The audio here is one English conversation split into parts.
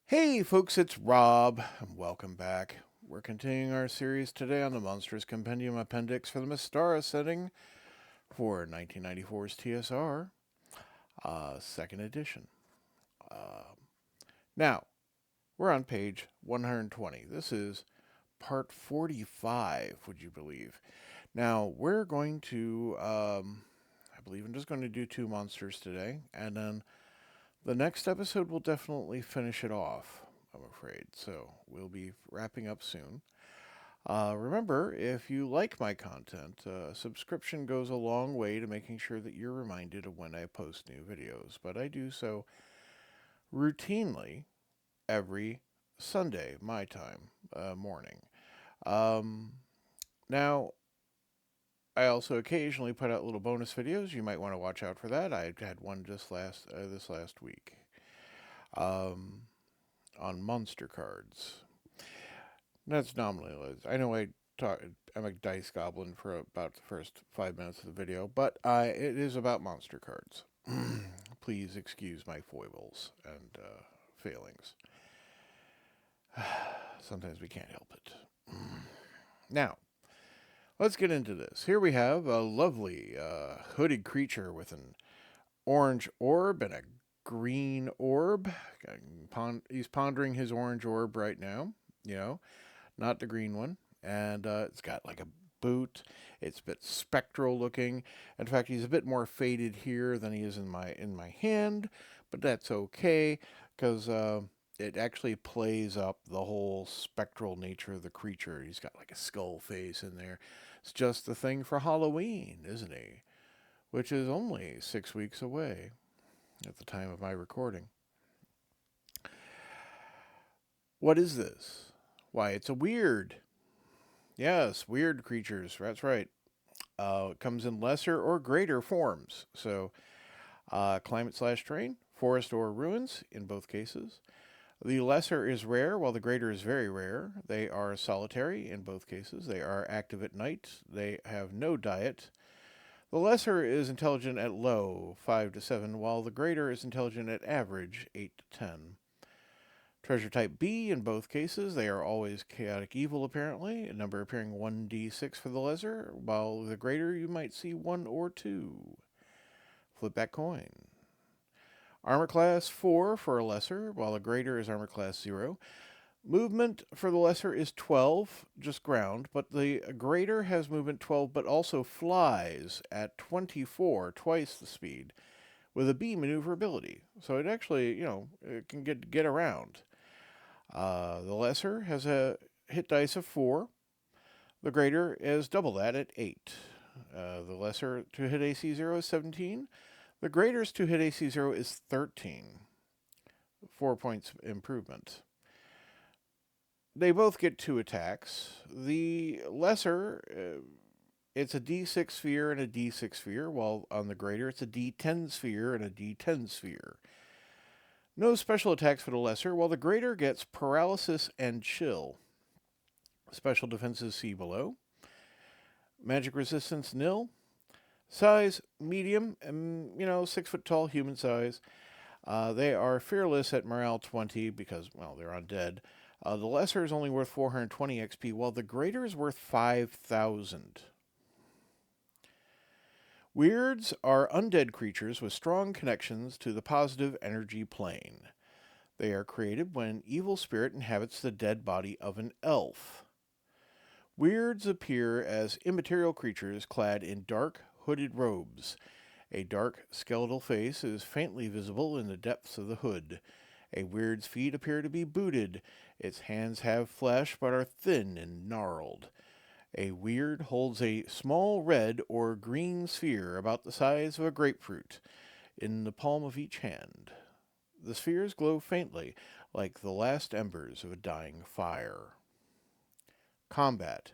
Hey folks, it's Rob, and welcome back. We're continuing our series today on the Monstrous Compendium Appendix for the Mystara setting for 1994's TSR, second edition. Uh, now, we're on page 120. This is part 45, would you believe? Now, we're going to, I believe I'm just going to do two monsters today, and then the next episode will definitely finish it off, I'm afraid. So we'll be wrapping up soon. Remember, if you like my content, subscription goes a long way to making sure that you're reminded of when I post new videos. But I do so routinely every Sunday, my time, morning. Um, now, I also occasionally put out little bonus videos. You might want to watch out for that. I had one just this last week. Um, on monster cards. That's nominally. I know I'm a dice goblin for about the first 5 minutes of the video, but it is about monster cards. Please excuse my foibles and failings. Sometimes we can't help it. Now, let's get into this. Here we have a lovely hooded creature with an orange orb and a green orb. He's pondering his orange orb right now, not the green one. And it's got like a boot. It's a bit spectral looking. In fact, he's a bit more faded here than he is in my hand, but that's okay because it actually plays up the whole spectral nature of the creature. He's got like a skull face in there. It's just the thing for Halloween, isn't he? Which is only 6 weeks away at the time of my recording. What is this? Why, it's a weird. Yes, weird creatures. That's right. It comes in lesser or greater forms. So, climate/terrain, forest or ruins in both cases. The lesser is rare, while the greater is very rare. They are solitary in both cases. They are active at night. They have no diet. The lesser is intelligent at low, 5 to 7, while the greater is intelligent at average, 8 to 10. Treasure type B in both cases. They are always chaotic evil, apparently. A number appearing 1d6 for the lesser, while the greater you might see 1 or 2. Flip that coin. Armor class 4 for a lesser, while a greater is armor class 0. Movement for the lesser is 12, just ground, but the greater has movement 12, but also flies at 24, twice the speed, with a B maneuverability. So it actually, it can get around. The lesser has a hit dice of 4. The greater is double that at 8. The lesser to hit AC 0 is 17. The greater's to hit AC 0 is 13. 4 points improvement. They both get 2 attacks. The lesser, it's a D6 sphere and a D6 sphere, while on the greater it's a D10 sphere and a D10 sphere. No special attacks for the lesser, while the greater gets paralysis and chill. Special defenses see below. Magic resistance nil. Size medium, and 6 foot tall, human size. They are fearless at morale 20 because, well, they're undead. The lesser is only worth 420 XP, while the greater is worth 5,000. Wyrds are undead creatures with strong connections to the positive energy plane. They are created when an evil spirit inhabits the dead body of an elf. Wyrds appear as immaterial creatures clad in dark, hooded robes. A dark, skeletal face is faintly visible in the depths of the hood. A wyrd's feet appear to be booted. Its hands have flesh but are thin and gnarled. A wyrd holds a small red or green sphere about the size of a grapefruit in the palm of each hand. The spheres glow faintly, like the last embers of a dying fire. Combat.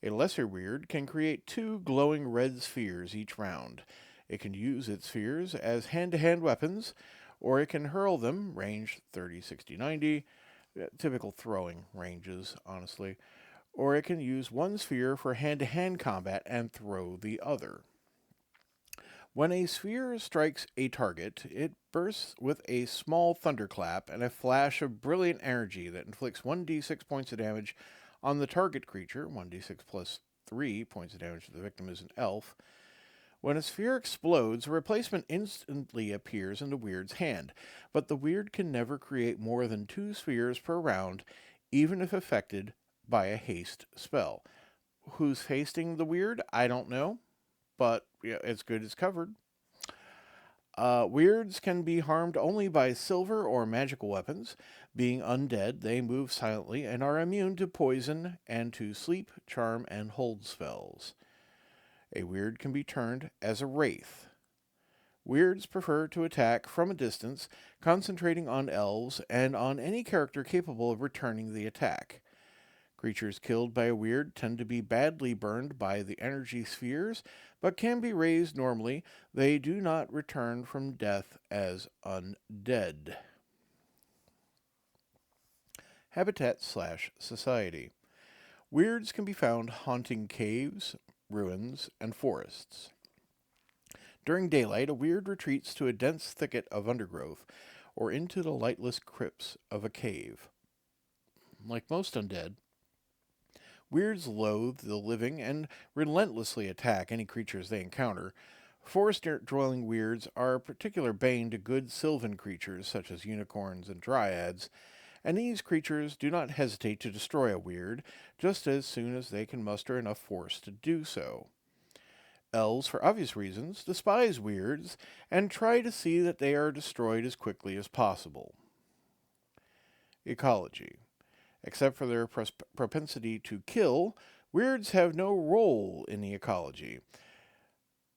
A lesser wyrd can create 2 glowing red spheres each round. It can use its spheres as hand-to-hand weapons, or it can hurl them, range 30, 60, 90, typical throwing ranges, honestly, or it can use one sphere for hand-to-hand combat and throw the other. When a sphere strikes a target, it bursts with a small thunderclap and a flash of brilliant energy that inflicts 1d6 points of damage on the target creature, 1d6 plus 3 points of damage if the victim is an elf. When a sphere explodes, a replacement instantly appears in the Wyrd's hand, but the Wyrd can never create more than 2 spheres per round, even if affected by a haste spell. Who's hasting the Wyrd? I don't know, but yeah, it's good it's covered. Wyrds can be harmed only by silver or magical weapons. Being undead, they move silently and are immune to poison and to sleep, charm, and hold spells. A Wyrd can be turned as a wraith. Wyrds prefer to attack from a distance, concentrating on elves and on any character capable of returning the attack. Creatures killed by a Wyrd tend to be badly burned by the energy spheres, but can be raised normally. They do not return from death as undead. Habitat/society. Wyrds can be found haunting caves, ruins, and forests. During daylight, a Wyrd retreats to a dense thicket of undergrowth or into the lightless crypts of a cave. Like most undead, Wyrds loathe the living and relentlessly attack any creatures they encounter. Forest-dwelling Wyrds are a particular bane to good sylvan creatures such as unicorns and dryads, and these creatures do not hesitate to destroy a Wyrd just as soon as they can muster enough force to do so. Elves, for obvious reasons, despise Wyrds and try to see that they are destroyed as quickly as possible. Ecology. Except for their propensity to kill, Wyrds have no role in the ecology.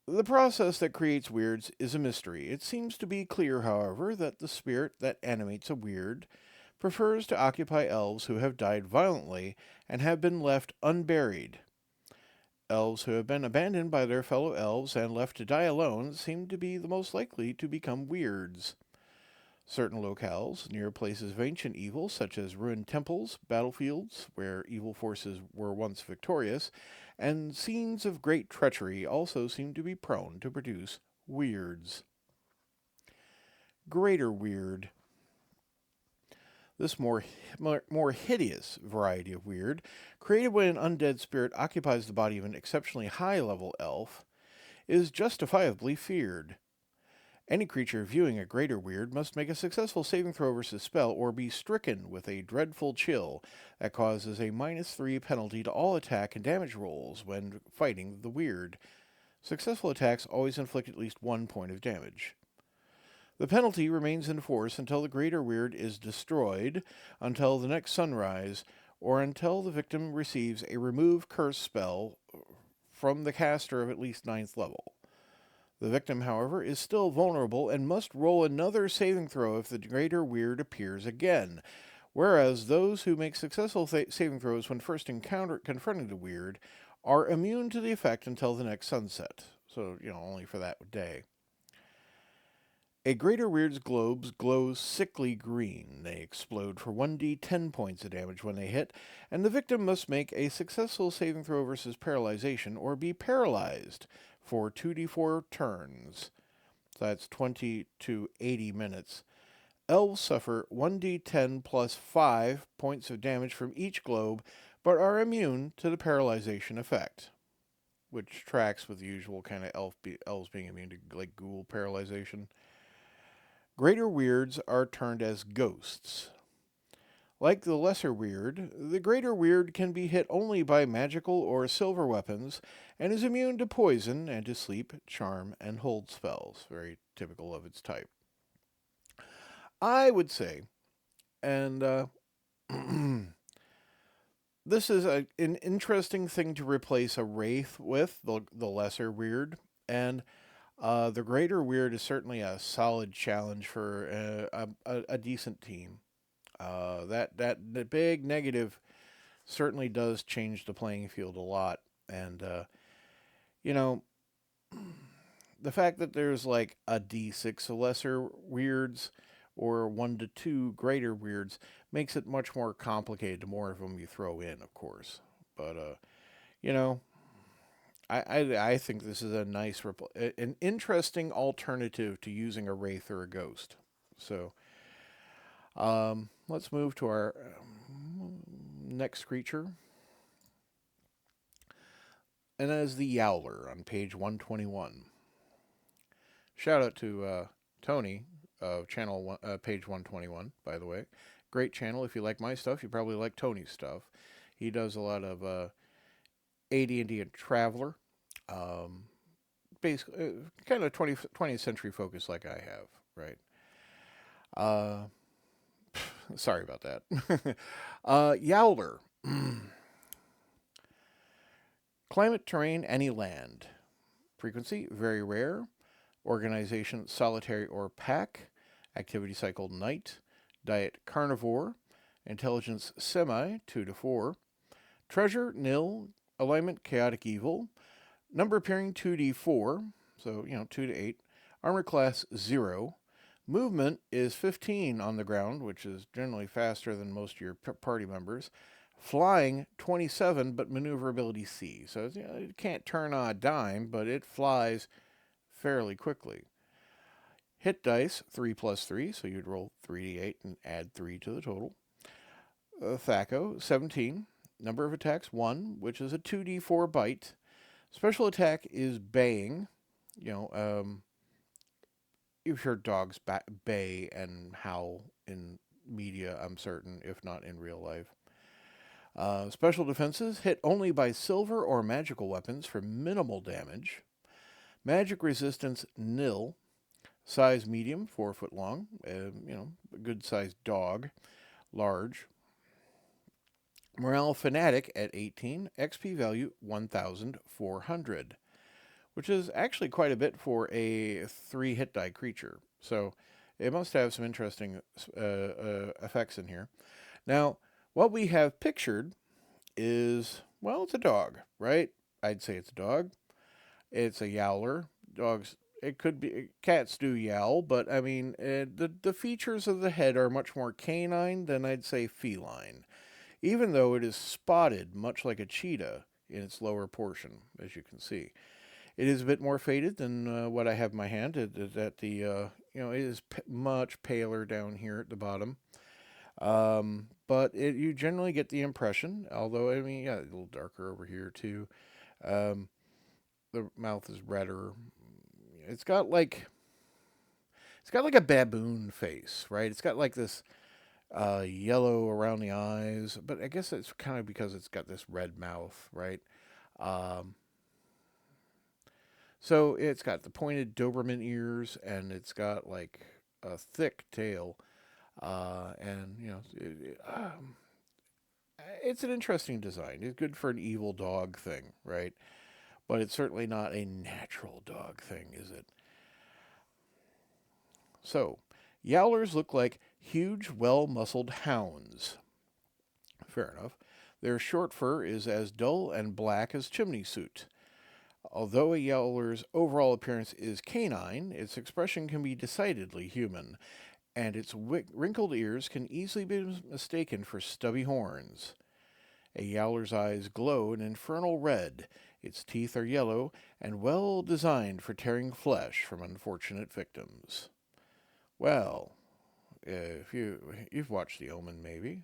The process that creates Wyrds is a mystery. It seems to be clear, however, that the spirit that animates a Wyrd prefers to occupy elves who have died violently and have been left unburied. Elves who have been abandoned by their fellow elves and left to die alone seem to be the most likely to become Wyrds. Certain locales, near places of ancient evil, such as ruined temples, battlefields, where evil forces were once victorious, and scenes of great treachery also seem to be prone to produce Wyrds. Greater Wyrd. This more hideous variety of Wyrd, created when an undead spirit occupies the body of an exceptionally high-level elf, is justifiably feared. Any creature viewing a greater Wyrd must make a successful saving throw versus spell or be stricken with a dreadful chill that causes a -3 penalty to all attack and damage rolls when fighting the Wyrd. Successful attacks always inflict at least 1 point of damage. The penalty remains in force until the greater Wyrd is destroyed, until the next sunrise, or until the victim receives a remove curse spell from the caster of at least 9th level. The victim, however, is still vulnerable and must roll another saving throw if the greater Wyrd appears again, whereas those who make successful saving throws when first confronting the Wyrd are immune to the effect until the next sunset. So, only for that day. A greater Wyrd's globes glow sickly green. They explode for 1d10 points of damage when they hit, and the victim must make a successful saving throw versus paralyzation or be paralyzed for 2d4 turns. So that's 20 to 80 minutes. Elves suffer 1d10 plus 5 points of damage from each globe, but are immune to the paralyzation effect, which tracks with the usual kind of elves being immune to like ghoul paralyzation. Greater Wyrds are turned as ghosts. Like the Lesser Wyrd, the Greater Wyrd can be hit only by magical or silver weapons, and is immune to poison and to sleep, charm, and hold spells, very typical of its type. I would say, and this is an interesting thing to replace a Wraith with, the Lesser Wyrd, and the Greater Wyrd is certainly a solid challenge for a decent team. The big negative certainly does change the playing field a lot, and the fact that there's like a D6 lesser Wyrds or 1 to 2 greater Wyrds makes it much more complicated the more of them you throw in, of course. But I think this is a nice, an interesting alternative to using a wraith or a ghost. So let's move to our next creature, and that is the Yowler on page 121. Shout out to Tony of page 121, by the way. Great channel. If you like my stuff, you probably like Tony's stuff. He does a lot of AD&D and Traveler. Basically, kind of 20th century focus like I have, right? Sorry about that. Yowler. Climate, terrain, any land. Frequency, very rare. Organization, solitary or pack. Activity cycle, night. Diet, carnivore. Intelligence, semi, 2 to 4. Treasure, nil. Alignment, chaotic evil. Number appearing, 2d4. So, 2 to 8. Armor class, 0. Movement is 15 on the ground, which is generally faster than most of your party members. Flying, 27, but maneuverability C. So it can't turn on a dime, but it flies fairly quickly. Hit dice, 3 plus 3, so you'd roll 3d8 and add 3 to the total. Thaco, 17. Number of attacks, 1, which is a 2d4 bite. Special attack is baying. You've heard dogs bay and howl in media, I'm certain, if not in real life. Special defenses, hit only by silver or magical weapons for minimal damage. Magic resistance, nil. Size medium, 4 foot long. A good sized dog. Large. Morale fanatic at 18. XP value, 1,400. Which is actually quite a bit for a 3 hit die creature. So it must have some interesting effects in here. Now, what we have pictured is, well, it's a dog, right? I'd say it's a dog. It's a Yowler. Dogs, it could be, cats do yowl, but I mean, the features of the head are much more canine than I'd say feline. Even though it is spotted, much like a cheetah, in its lower portion, as you can see. It is a bit more faded than what I have in my hand. It is much paler down here at the bottom. But you generally get the impression, although, I mean, a little darker over here too. The mouth is redder. It's got like a baboon face, right? It's got like this yellow around the eyes, but I guess it's kind of because it's got this red mouth, right? So it's got the pointed Doberman ears, and it's got like a thick tail, it's an interesting design. It's good for an evil dog thing, right? But it's certainly not a natural dog thing, is it? So, Yowlers look like huge, well-muscled hounds. Fair enough. Their short fur is as dull and black as chimney soot. Although a Yowler's overall appearance is canine, its expression can be decidedly human, and its wrinkled ears can easily be mistaken for stubby horns. A Yowler's eyes glow an infernal red, its teeth are yellow, and well designed for tearing flesh from unfortunate victims. Well, if you've watched The Omen, maybe.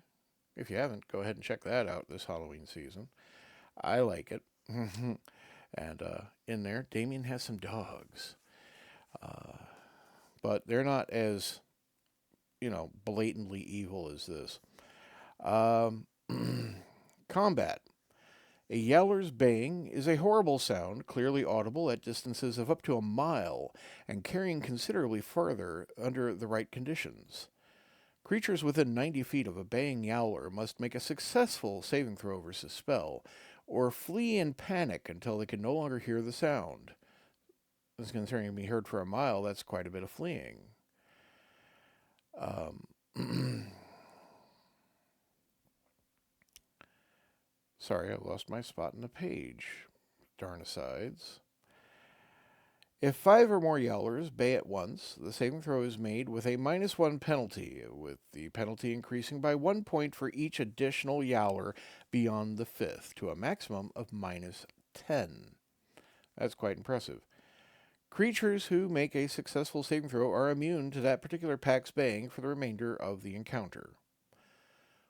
If you haven't, go ahead and check that out this Halloween season. I like it. And in there, Damien has some dogs. But they're not as, blatantly evil as this. Combat. A Yowler's baying is a horrible sound, clearly audible at distances of up to a mile, and carrying considerably farther under the right conditions. Creatures within 90 feet of a baying Yowler must make a successful saving throw versus spell, or flee in panic until they can no longer hear the sound. As concerning being heard for a mile, that's quite a bit of fleeing. Sorry, I lost my spot in the page. Darn asides. If 5 or more Yowlers bay at once, the saving throw is made with a -1 penalty, with the penalty increasing by 1 point for each additional Yowler beyond the 5th, to a maximum of -10. That's quite impressive. Creatures who make a successful saving throw are immune to that particular pack's baying for the remainder of the encounter.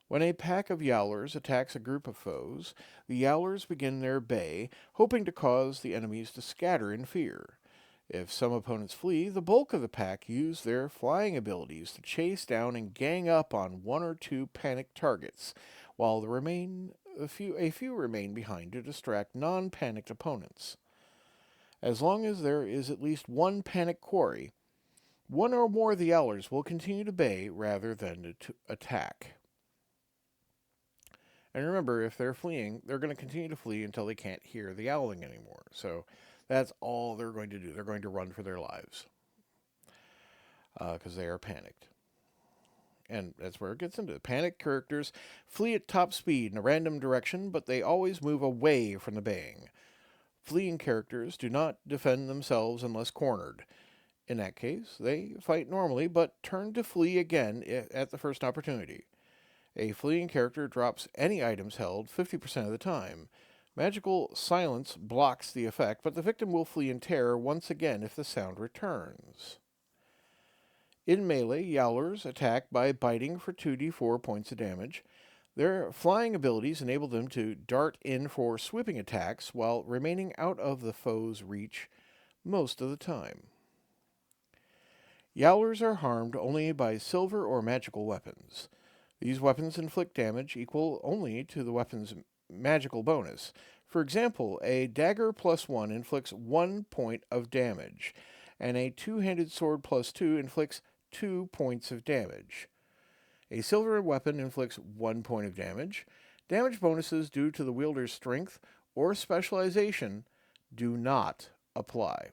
When a pack of Yowlers attacks a group of foes, the Yowlers begin their bay, hoping to cause the enemies to scatter in fear. If some opponents flee, the bulk of the pack use their flying abilities to chase down and gang up on one or two panicked targets, while a few remain behind to distract non-panicked opponents. As long as there is at least one panicked quarry, one or more of the Yowlers will continue to bay rather than to attack. And remember, if they're fleeing, they're going to continue to flee until they can't hear the yowling anymore. So that's all they're going to do. They're going to run for their lives because they are panicked. And that's where it gets into it. Panicked characters flee at top speed in a random direction, but they always move away from the baying. Fleeing characters do not defend themselves unless cornered. In that case, they fight normally, but turn to flee again at the first opportunity. A fleeing character drops any items held 50% of the time. Magical silence blocks the effect, but the victim will flee in terror once again if the sound returns. In melee, Yowlers attack by biting for 2d4 points of damage. Their flying abilities enable them to dart in for sweeping attacks while remaining out of the foe's reach most of the time. Yowlers are harmed only by silver or magical weapons. These weapons inflict damage equal only to the weapon's magical bonus. For example, a dagger +1 inflicts 1 point of damage, and a two-handed sword +2 inflicts 2 points of damage. A silver weapon inflicts 1 point of damage. Damage bonuses due to the wielder's strength or specialization do not apply.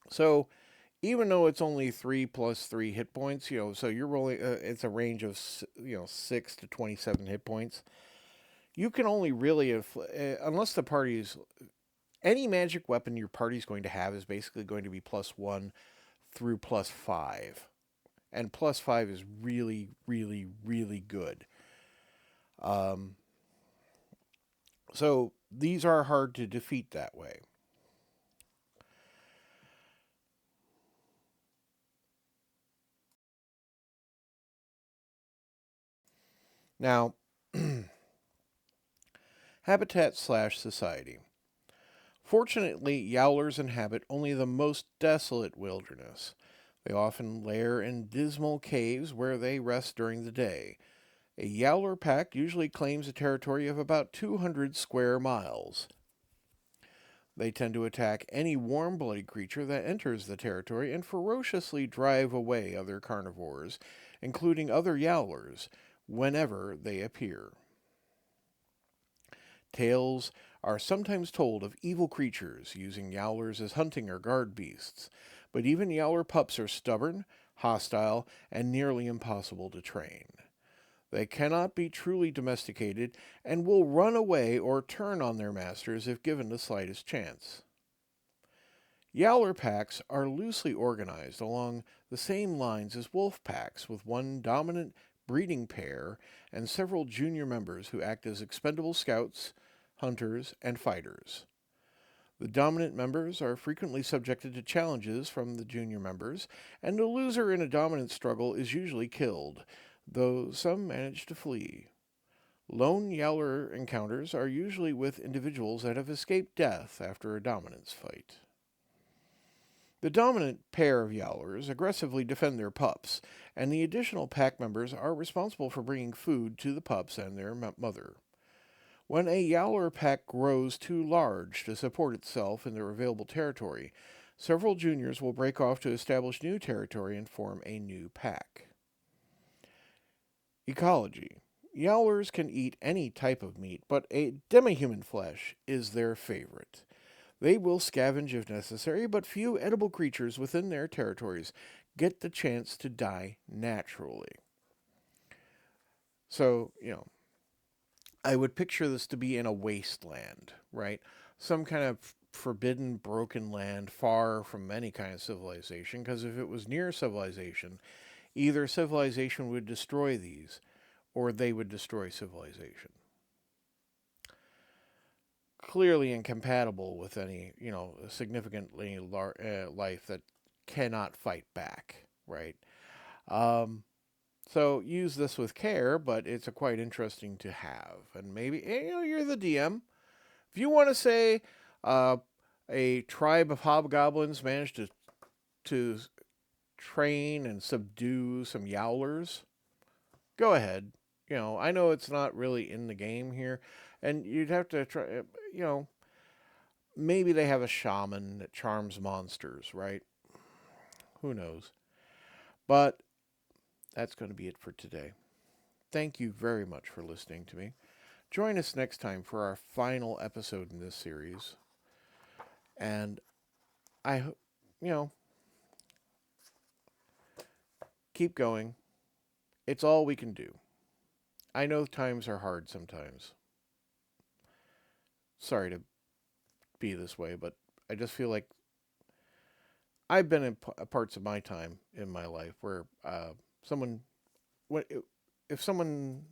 So, even though it's only 3 plus 3 hit points, so you're rolling, it's a range of, 6 to 27 hit points. You can only really, unless the party's, any magic weapon your party's going to have is basically going to be +1 through +5. And +5 is really, really, really good. So these are hard to defeat that way. Now, habitat/society. Fortunately, Yowlers inhabit only the most desolate wilderness. They often lair in dismal caves where they rest during the day. A Yowler pack usually claims a territory of about 200 square miles. They tend to attack any warm-blooded creature that enters the territory and ferociously drive away other carnivores, including other Yowlers, whenever they appear. Tales are sometimes told of evil creatures using Yowlers as hunting or guard beasts, but even Yowler pups are stubborn, hostile, and nearly impossible to train. They cannot be truly domesticated and will run away or turn on their masters if given the slightest chance. Yowler packs are loosely organized along the same lines as wolf packs, with one dominant breeding pair and several junior members who act as expendable scouts, hunters, and fighters. The dominant members are frequently subjected to challenges from the junior members, and the loser in a dominant struggle is usually killed, though some manage to flee. Lone Yowler encounters are usually with individuals that have escaped death after a dominance fight. The dominant pair of Yowlers aggressively defend their pups, and the additional pack members are responsible for bringing food to the pups and their mother. When a Yowler pack grows too large to support itself in their available territory, several juniors will break off to establish new territory and form a new pack. Ecology. Yowlers can eat any type of meat, but a demi-human flesh is their favorite. They will scavenge if necessary, but few edible creatures within their territories get the chance to die naturally. So, I would picture this to be in a wasteland, right? Some kind of forbidden, broken land far from any kind of civilization, because if it was near civilization, either civilization would destroy these, or they would destroy civilization. clearly incompatible with any, significantly life that cannot fight back, right? Um, so use this with care, but it's a quite interesting to have. And maybe, you're the DM. If you want to say uh, a tribe of hobgoblins managed to train and subdue some Yowlers, go ahead. I know it's not really in the game here, and you'd have to try, maybe they have a shaman that charms monsters, right? Who knows? But that's going to be it for today. Thank you very much for listening to me. Join us next time for our final episode in this series. And I hope, you know, keep going. It's all we can do. I know times are hard sometimes. Sorry to be this way, but I just feel like I've been in parts of my time in my life where someone, if someone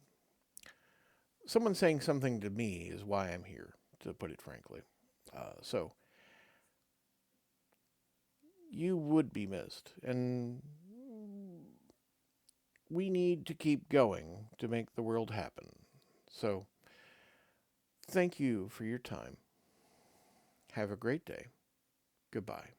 saying something to me is why I'm here, to put it frankly. So you would be missed, and we need to keep going to make the world happen. So thank you for your time. Have a great day. Goodbye.